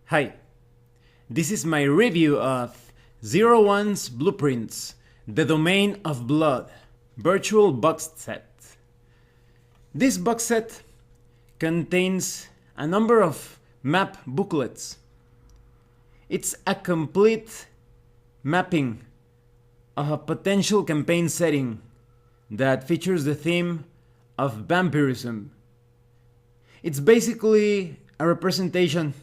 Hi, this is my review of 01's Blueprints, The Domain of Blood, virtual box set. This box set contains a number of map booklets. It's a complete mapping of a potential campaign setting that features the theme of vampirism. It's basically a representation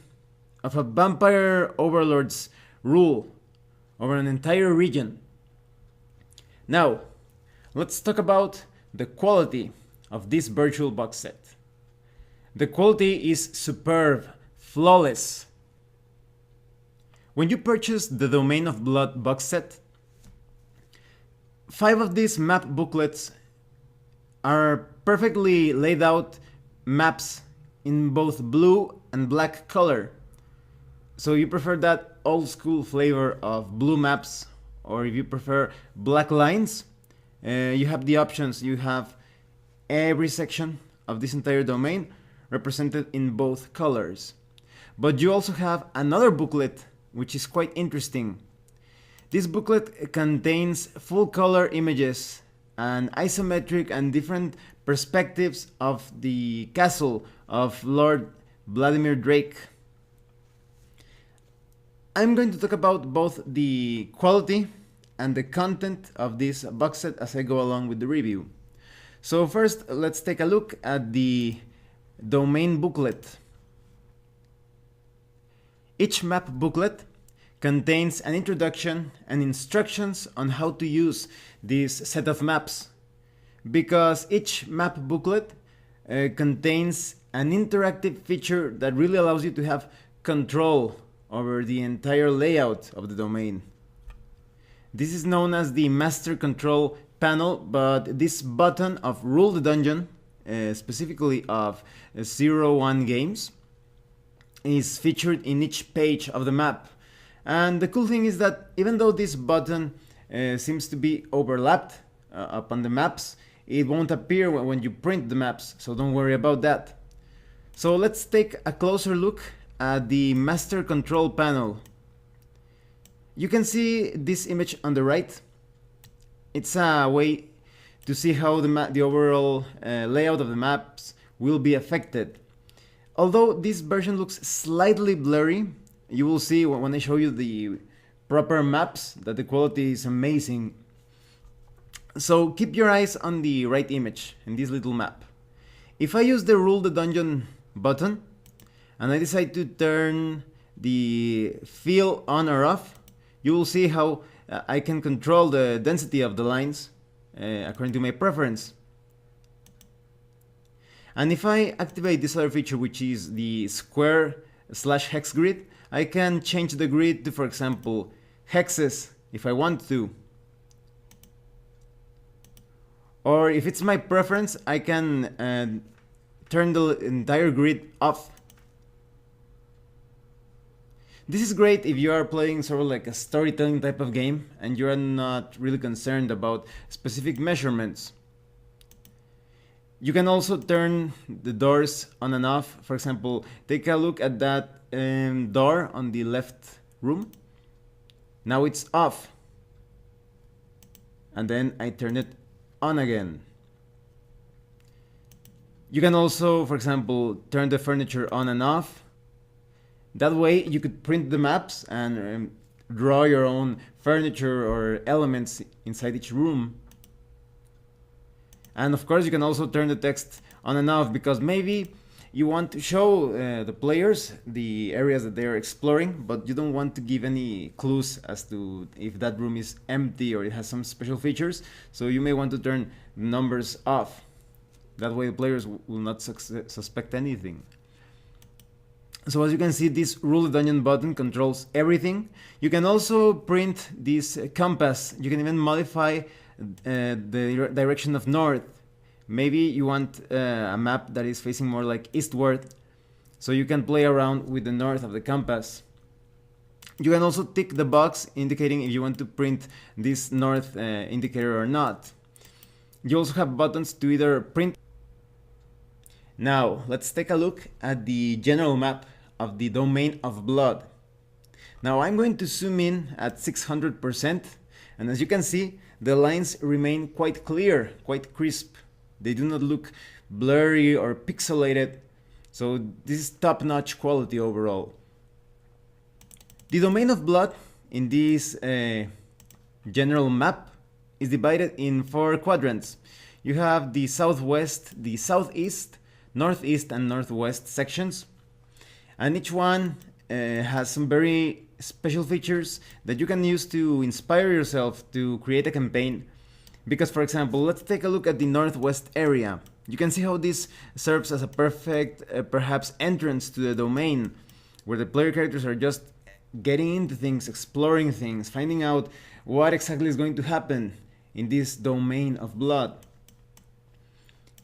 of a vampire overlord's rule over an entire region. Now, let's talk about the quality of this virtual box set. The quality is superb, flawless. When you purchase the Domain of Blood box set, 5 of these map booklets are perfectly laid out maps in both blue and black color. So you prefer that old school flavor of blue maps, or if you prefer black lines, you have the options. You have every section of this entire domain represented in both colors. But you also have another booklet which is quite interesting. This booklet contains full color images and isometric and different perspectives of the castle of Lord Vladimir Drake. I'm going to talk about both the quality and the content of this box set as I go along with the review. So first, let's take a look at the domain booklet. Each map booklet contains an introduction and instructions on how to use this set of maps, because each map booklet contains an interactive feature that really allows you to have control over the entire layout of the domain. This is known as the Master Control panel, but this button of Rule the Dungeon, specifically of 01 games, is featured in each page of the map. And the cool thing is that even though this button seems to be overlapped upon the maps, it won't appear when you print the maps, so don't worry about that. So let's take a closer look at the Master Control panel. You can see this image on the right. It's a way to see how the overall layout of the maps will be affected. Although this version looks slightly blurry, you will see when I show you the proper maps that the quality is amazing. So keep your eyes on the right image in this little map. If I use the Rule the Dungeon button and I decide to turn the fill on or off, you will see how I can control the density of the lines according to my preference. And if I activate this other feature, which is the square/hex grid, I can change the grid to, for example, hexes if I want to. Or if it's my preference, I can turn the entire grid off. This is great if you are playing sort of like a storytelling type of game and you are not really concerned about specific measurements. You can also turn the doors on and off. For example, take a look at that door on the left room. Now it's off. And then I turn it on again. You can also, for example, turn the furniture on and off. That way you could print the maps and draw your own furniture or elements inside each room. And of course you can also turn the text on and off, because maybe you want to show the players the areas that they are exploring, but you don't want to give any clues as to if that room is empty or it has some special features. So you may want to turn the numbers off. That way the players will not suspect anything. So as you can see, this Rule the Dungeon button controls everything. You can also print this compass. You can even modify the direction of north. Maybe you want a map that is facing more like eastward, so you can play around with the north of the compass. You can also tick the box indicating if you want to print this north indicator or not. You also have buttons to either print. Now let's take a look at the general map of the domain of blood. Now I'm going to zoom in at 600%, and as you can see, the lines remain quite clear, quite crisp. They do not look blurry or pixelated, so this is top-notch quality overall. The domain of blood in this general map is divided in 4 quadrants. You have the southwest, the southeast, northeast and northwest sections, and each one has some very special features that you can use to inspire yourself to create a campaign. Because, for example, let's take a look at the northwest area. You can see how this serves as a perfect perhaps entrance to the domain, where the player characters are just getting into things, exploring things, finding out what exactly is going to happen in this domain of blood.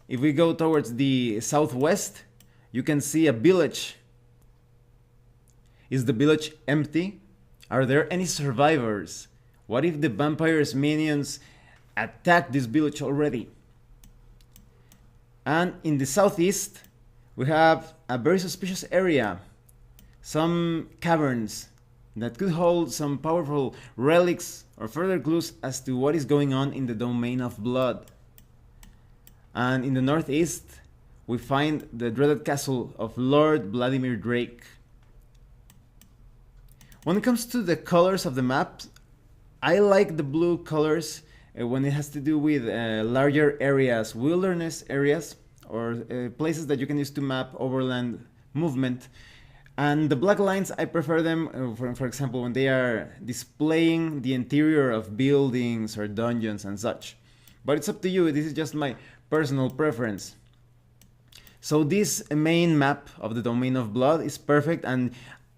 If we go towards the southwest, you can see a village. Is the village empty? Are there any survivors? What if the vampires' minions attack this village already? And in the southeast, we have a very suspicious area. Some caverns that could hold some powerful relics or further clues as to what is going on in the domain of blood. And in the northeast, we find the dreaded castle of Lord Vladimir Drake. When it comes to the colors of the map, I like the blue colors when it has to do with larger areas, wilderness areas, or places that you can use to map overland movement. And the black lines, I prefer them, for example, when they are displaying the interior of buildings or dungeons and such. But it's up to you, this is just my personal preference. So this main map of the domain of blood is perfect, and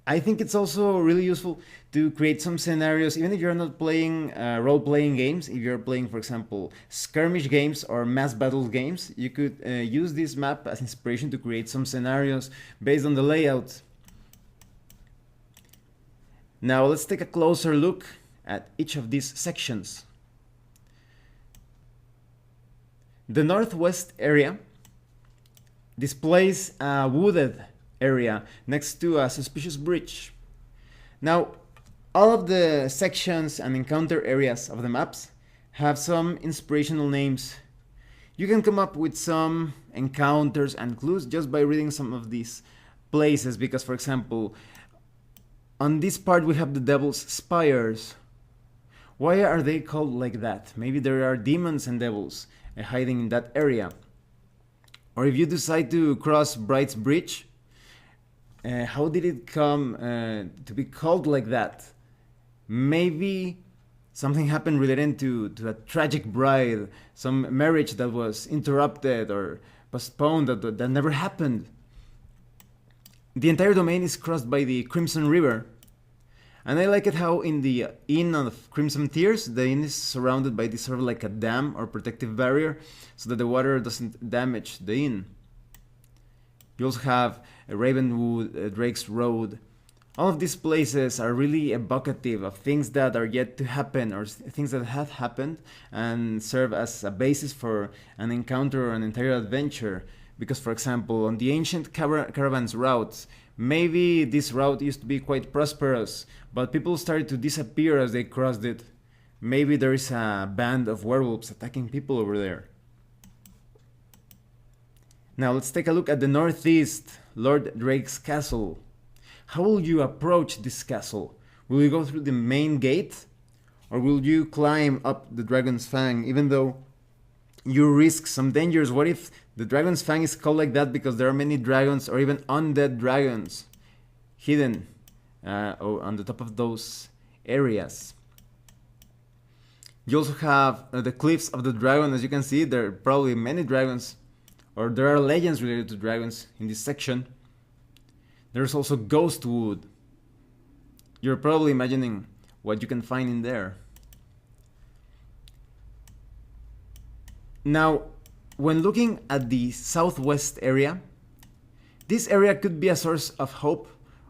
I think it's also really useful to create some scenarios, even if you're not playing role-playing games. If you're playing, for example, skirmish games or mass battle games, you could use this map as inspiration to create some scenarios based on the layout. Now let's take a closer look at each of these sections. The northwest area displays a wooded area next to a suspicious bridge. Now, all of the sections and encounter areas of the maps have some inspirational names. You can come up with some encounters and clues just by reading some of these places, because, for example, on this part we have the Devil's Spires. Why are they called like that? Maybe there are demons and devils hiding in that area. Or if you decide to cross Bright's Bridge, how did it come to be called like that? Maybe something happened related to a tragic bride, some marriage that was interrupted or postponed that never happened. The entire domain is crossed by the Crimson River, and I like it how in the Inn of Crimson Tears, the inn is surrounded by this sort of like a dam or protective barrier so that the water doesn't damage the inn. You also have Ravenwood, Drake's Road. All of these places are really evocative of things that are yet to happen or things that have happened, and serve as a basis for an encounter or an entire adventure. Because, for example, on the ancient caravans routes, maybe this route used to be quite prosperous, but people started to disappear as they crossed it. Maybe there is a band of werewolves attacking people over there. Now let's take a look at the northeast, Lord Drake's castle. How will you approach this castle? Will you go through the main gate? Or will you climb up the Dragon's Fang, even though you risk some dangers? What if the Dragon's Fang is called like that because there are many dragons or even undead dragons hidden on the top of those areas? You also have the Cliffs of the Dragon. As you can see, there are probably many dragons, or there are legends related to dragons in this section. There's also Ghostwood. You're probably imagining what you can find in there. Now, when looking at the southwest area, this area could be a source of hope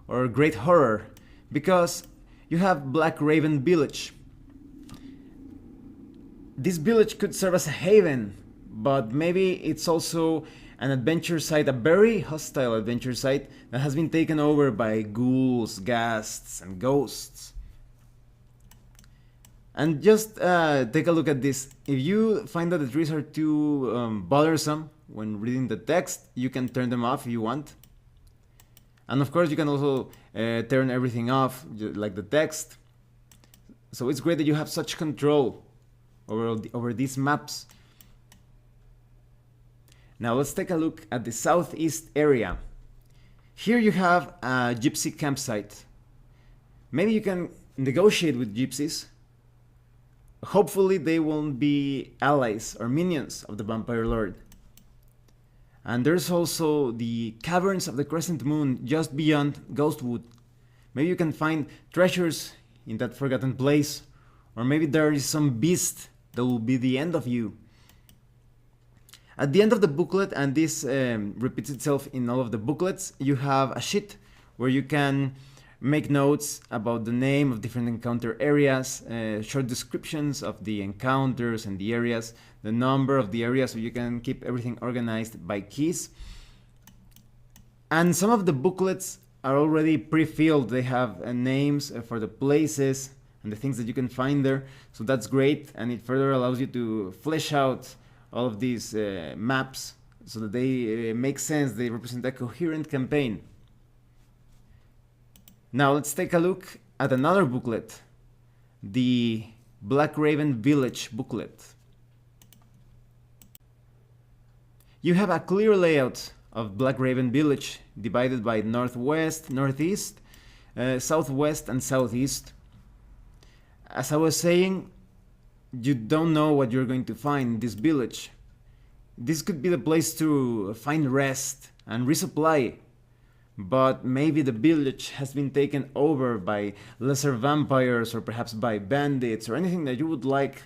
or great horror, because you have Black Raven Village. This village could serve as a haven, but maybe it's also an adventure site, a very hostile adventure site that has been taken over by ghouls, ghasts, and ghosts. And just take a look at this. If you find that the trees are too bothersome when reading the text, you can turn them off if you want. And of course, you can also turn everything off, like the text. So it's great that you have such control over these maps. Now let's take a look at the southeast area. Here you have a gypsy campsite. Maybe you can negotiate with gypsies. Hopefully they won't be allies or minions of the Vampire Lord. And there's also the Caverns of the Crescent Moon just beyond Ghostwood. Maybe you can find treasures in that forgotten place, or maybe there is some beast that will be the end of you. At the end of the booklet, and this repeats itself in all of the booklets, you have a sheet where you can make notes about the name of different encounter areas, short descriptions of the encounters and the areas, the number of the areas, so you can keep everything organized by keys. And some of the booklets are already pre-filled. They have names for the places and the things that you can find there, so that's great, and it further allows you to flesh out all of these maps so that they make sense, they represent a coherent campaign. Now let's take a look at another booklet, the Black Raven Village booklet. You have a clear layout of Black Raven Village divided by northwest, northeast, southwest, and southeast. As I was saying, you don't know what you're going to find in this village. This could be the place to find rest and resupply, but maybe the village has been taken over by lesser vampires or perhaps by bandits or anything that you would like.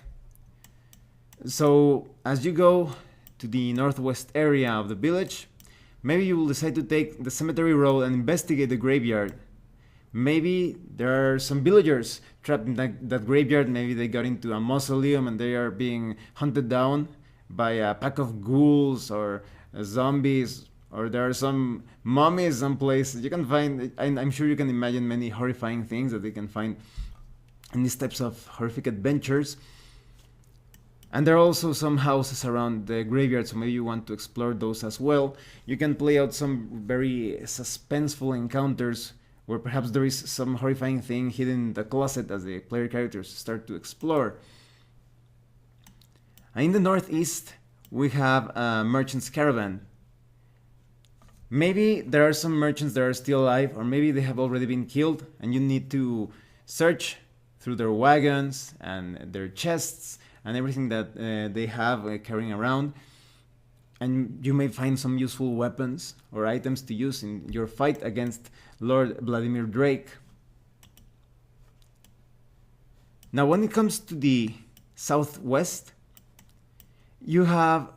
So as you go to the northwest area of the village, maybe you will decide to take the cemetery road and investigate the graveyard. Maybe there are some villagers trapped in that graveyard. Maybe they got into a mausoleum and they are being hunted down by a pack of ghouls or zombies, or there are some mummies someplace. You can find, I'm sure you can imagine many horrifying things that they can find in these types of horrific adventures. And there are also some houses around the graveyard, so maybe you want to explore those as well. You can play out some very suspenseful encounters where perhaps there is some horrifying thing hidden in the closet as the player characters start to explore. And in the northeast, we have a merchant's caravan. Maybe there are some merchants that are still alive, or maybe they have already been killed, and you need to search through their wagons and their chests and everything that they have carrying around. And you may find some useful weapons or items to use in your fight against Lord Vladimir Drake. Now, when it comes to the southwest, you have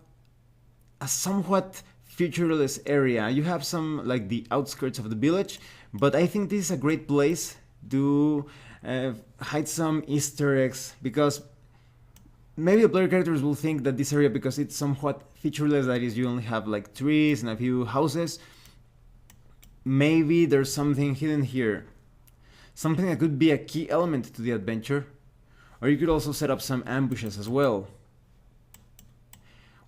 a somewhat featureless area. You have some, like, the outskirts of the village, but I think this is a great place to hide some Easter eggs, because maybe the player characters will think that this area, because it's somewhat featureless, that is, you only have like trees and a few houses, maybe there's something hidden here, something that could be a key element to the adventure, or you could also set up some ambushes as well.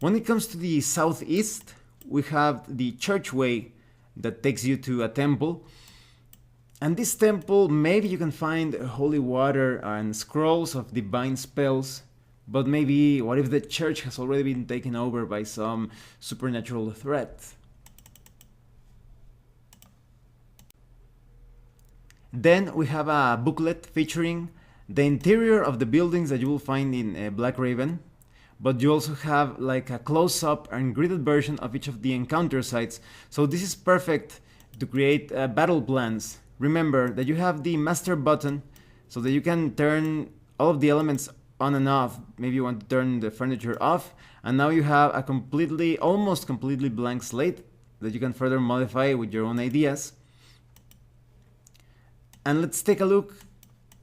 When it comes to the southeast, we have the churchway that takes you to a temple, and this temple, maybe you can find holy water and scrolls of divine spells. But maybe, what if the church has already been taken over by some supernatural threat? Then we have a booklet featuring the interior of the buildings that you will find in Black Raven, but you also have like a close-up and gridded version of each of the encounter sites. So this is perfect to create battle plans. Remember that you have the master button so that you can turn all of the elements on and off. Maybe you want to turn the furniture off, and now you have a almost completely blank slate that you can further modify with your own ideas. And let's take a look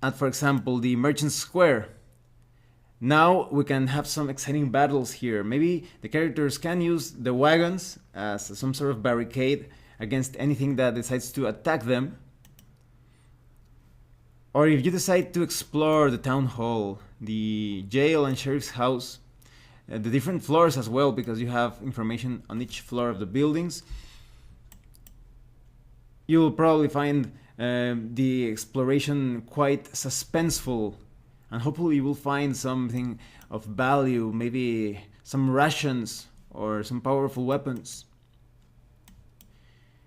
at, for example, the Merchant Square. Now we can have some exciting battles here. Maybe the characters can use the wagons as some sort of barricade against anything that decides to attack them. Or if you decide to explore the town hall, the jail and sheriff's house, the different floors as well, because you have information on each floor of the buildings, you'll probably find the exploration quite suspenseful, and hopefully you will find something of value, maybe some rations or some powerful weapons.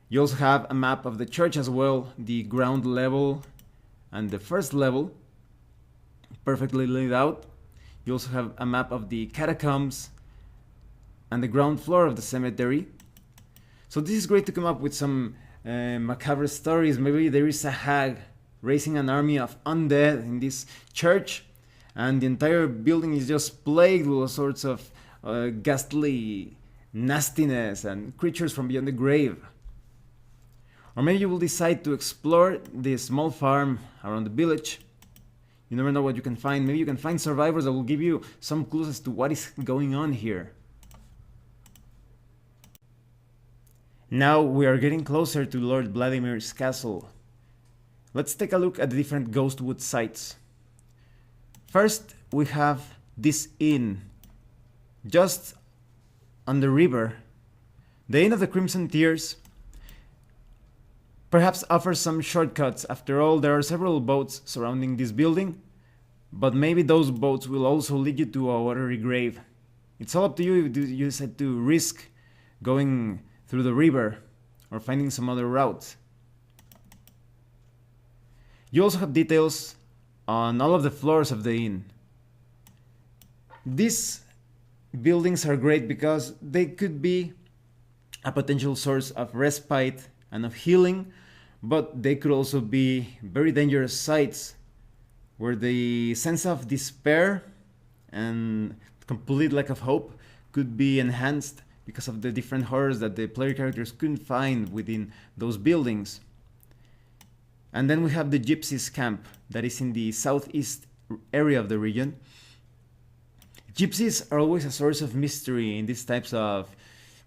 You also have a map of the church as well, the ground level and the first level, perfectly laid out. You also have a map of the catacombs and the ground floor of the cemetery. So this is great to come up with some macabre stories. Maybe there is a hag raising an army of undead in this church, and the entire building is just plagued with all sorts of ghastly nastiness and creatures from beyond the grave. Or maybe you will decide to explore this small farm around the village. You never know what you can find. Maybe you can find survivors that will give you some clues as to what is going on here. Now we are getting closer to Lord Vladimir's castle. Let's take a look at the different Ghostwood sites. First, we have this inn, just on the river. The Inn of the Crimson Tears perhaps offers some shortcuts. After all, there are several boats surrounding this building, but maybe those boats will also lead you to a watery grave. It's all up to you if you decide to risk going through the river or finding some other route. You also have details on all of the floors of the inn. These buildings are great because they could be a potential source of respite and of healing, but they could also be very dangerous sites where the sense of despair and complete lack of hope could be enhanced because of the different horrors that the player characters couldn't find within those buildings. And then we have the Gypsies camp that is in the southeast area of the region. Gypsies are always a source of mystery in these types of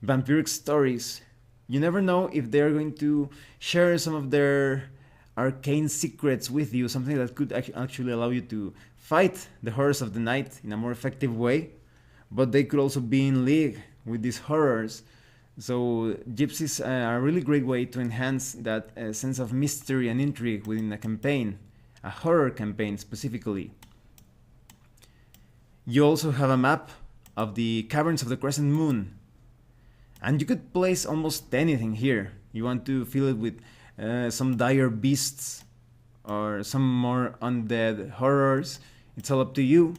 vampiric stories. You never know if they're going to share some of their arcane secrets with you, something that could actually allow you to fight the horrors of the night in a more effective way, but they could also be in league with these horrors. So Gypsies are a really great way to enhance that sense of mystery and intrigue within a campaign, a horror campaign specifically. You also have a map of the Caverns of the Crescent Moon, and you could place almost anything here. You want to fill it with some dire beasts or some more undead horrors. It's all up to you.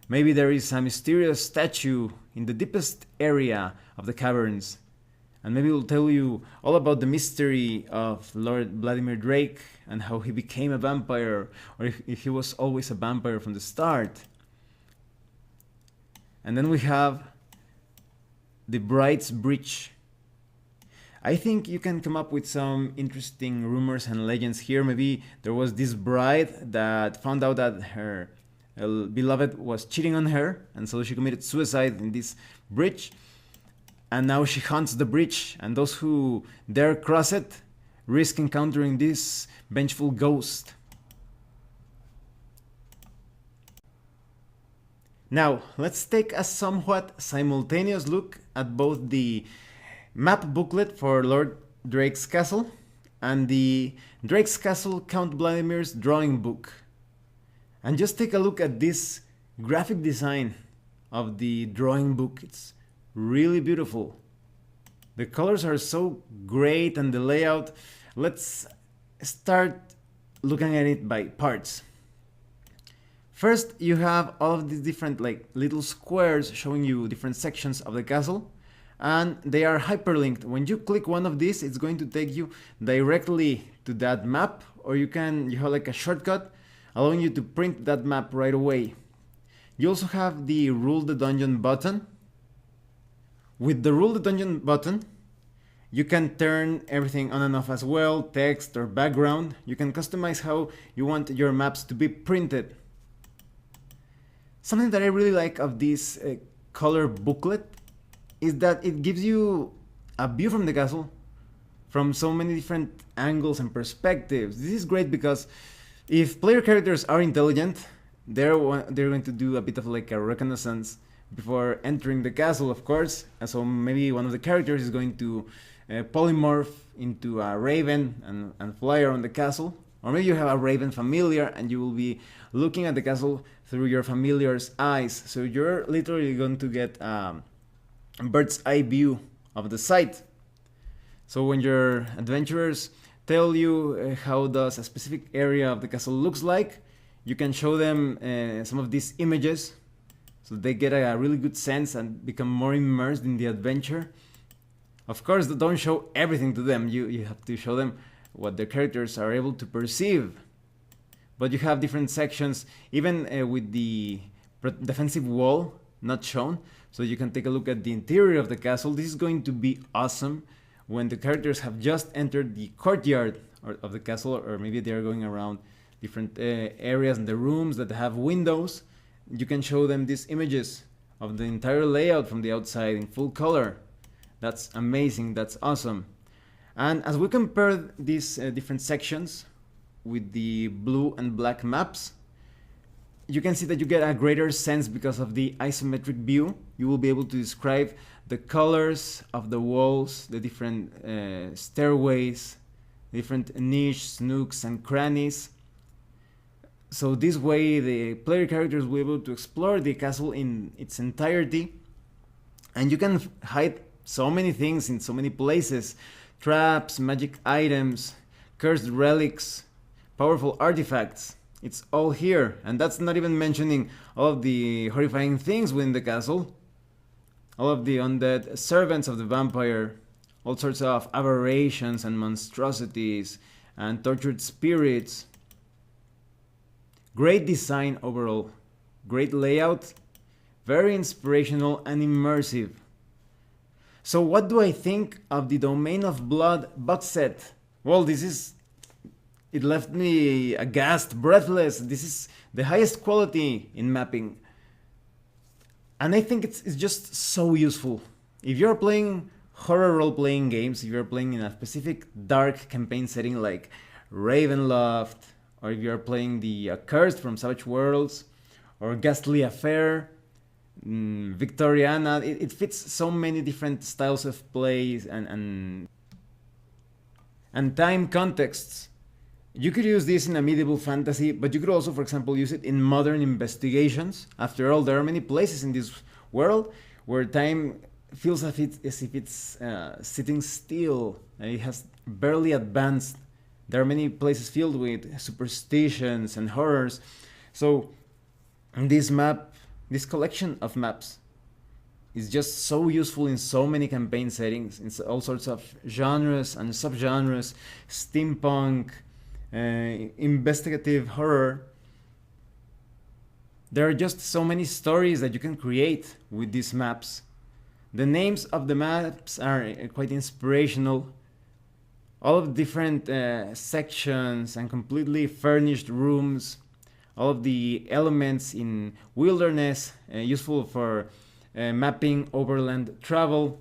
Maybe there is a mysterious statue in the deepest area of the caverns, and maybe it will tell you all about the mystery of Lord Vladimir Drake and how he became a vampire, or if he was always a vampire from the start. And then we have the Bride's Bridge. I think you can come up with some interesting rumors and legends here. Maybe there was this bride that found out that her beloved was cheating on her, and so she committed suicide in this bridge, and now she haunts the bridge, and those who dare cross it risk encountering this vengeful ghost. Now, let's take a somewhat simultaneous look at both the map booklet for Lord Drake's Castle and the Drake's Castle Count Vladimir's drawing book. And just take a look at this graphic design of the drawing book. It's really beautiful. The colors are so great and the layout. Let's start looking at it by parts. First, you have all of these different little squares showing you different sections of the castle, and they are hyperlinked. When you click one of these, it's going to take you directly to that map, or you have like a shortcut allowing you to print that map right away. You also have the Rule the Dungeon button. With the Rule the Dungeon button, you can turn everything on and off as well, text or background. You can customize how you want your maps to be printed. Something that I really like of this color booklet is that it gives you a view from the castle from so many different angles and perspectives. This is great because if player characters are intelligent, they're going to do a bit of like a reconnaissance before entering the castle, of course. And so maybe one of the characters is going to polymorph into a raven and fly around the castle. Or maybe you have a raven familiar and you will be looking at the castle through your familiar's eyes. So you're literally going to get a bird's eye view of the site. So when your adventurers tell you how does a specific area of the castle looks like, you can show them some of these images so they get a really good sense and become more immersed in the adventure. Of course, don't show everything to them. You have to show them what the characters are able to perceive. But you have different sections, even with the defensive wall not shown. So you can take a look at the interior of the castle. This is going to be awesome when the characters have just entered the courtyard of the castle, or maybe they are going around different areas in the rooms that have windows. You can show them these images of the entire layout from the outside in full color. That's amazing, that's awesome. And as we compare these different sections with the blue and black maps, you can see that you get a greater sense because of the isometric view. You will be able to describe the colors of the walls, the different stairways, different niches, nooks and crannies. So this way the player characters will be able to explore the castle in its entirety, and you can hide so many things in so many places: traps, magic items, cursed relics, powerful artifacts. It's all here, and that's not even mentioning all of the horrifying things within the castle, all of the undead servants of the vampire, all sorts of aberrations and monstrosities and tortured spirits. Great design overall, great layout, very inspirational and immersive. So what do I think of the Domain of Blood box set? Well, it left me aghast, breathless. This is the highest quality in mapping. And I think it's just so useful. If you're playing horror role-playing games, if you're playing in a specific dark campaign setting like Ravenloft, or if you're playing the Accursed from Savage Worlds, or Ghastly Affair, Victoriana, it fits so many different styles of plays and time contexts. You could use this in a medieval fantasy, but you could also, for example, use it in modern investigations. After all, there are many places in this world where time feels as if it's sitting still and it has barely advanced. There are many places filled with superstitions and horrors. So this collection of maps is just so useful in so many campaign settings, in all sorts of genres and subgenres, steampunk, investigative horror. There are just so many stories that you can create with these maps. The names of the maps are quite inspirational. All of the different sections and completely furnished rooms, all of the elements in wilderness, useful for mapping overland travel.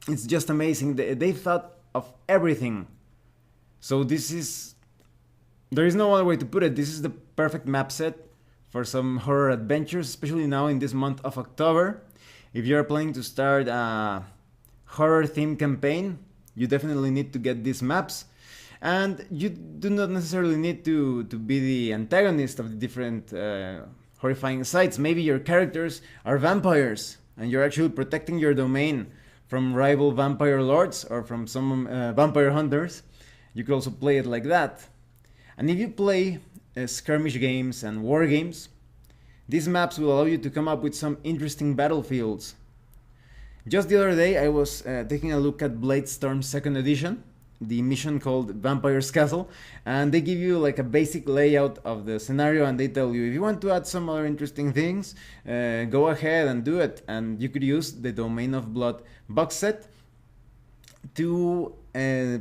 It's just amazing. They thought of everything. So there is no other way to put it. This is the perfect map set for some horror adventures, especially now in this month of October. If you're planning to start a horror themed campaign, you definitely need to get these maps. And you do not necessarily need to be the antagonist of the different horrifying sites. Maybe your characters are vampires and you're actually protecting your domain from rival vampire lords or from some vampire hunters. You could also play it like that. And if you play skirmish games and war games, these maps will allow you to come up with some interesting battlefields. Just the other day I was taking a look at Bladestorm 2nd edition, the mission called Vampire's Castle, and they give you like a basic layout of the scenario, and they tell you if you want to add some other interesting things, go ahead and do it. And you could use the Domain of Blood box set to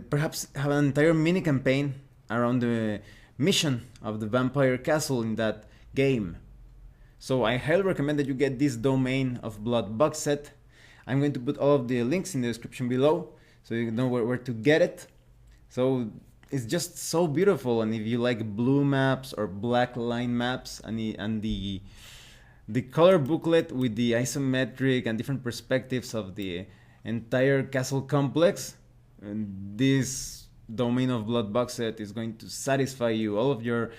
perhaps have an entire mini campaign around the mission of the Vampire Castle in that game. So I highly recommend that you get this Domain of Blood box set. I'm going to put all of the links in the description below so you know where to get it. So it's just so beautiful, and if you like blue maps or black line maps and the color booklet with the isometric and different perspectives of the entire castle complex, and this Domain of Blood box set is going to satisfy you all of your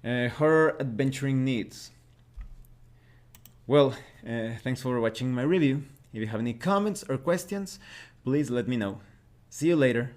horror adventuring needs. Well, thanks for watching my review. If you have any comments or questions, please let me know. See you later.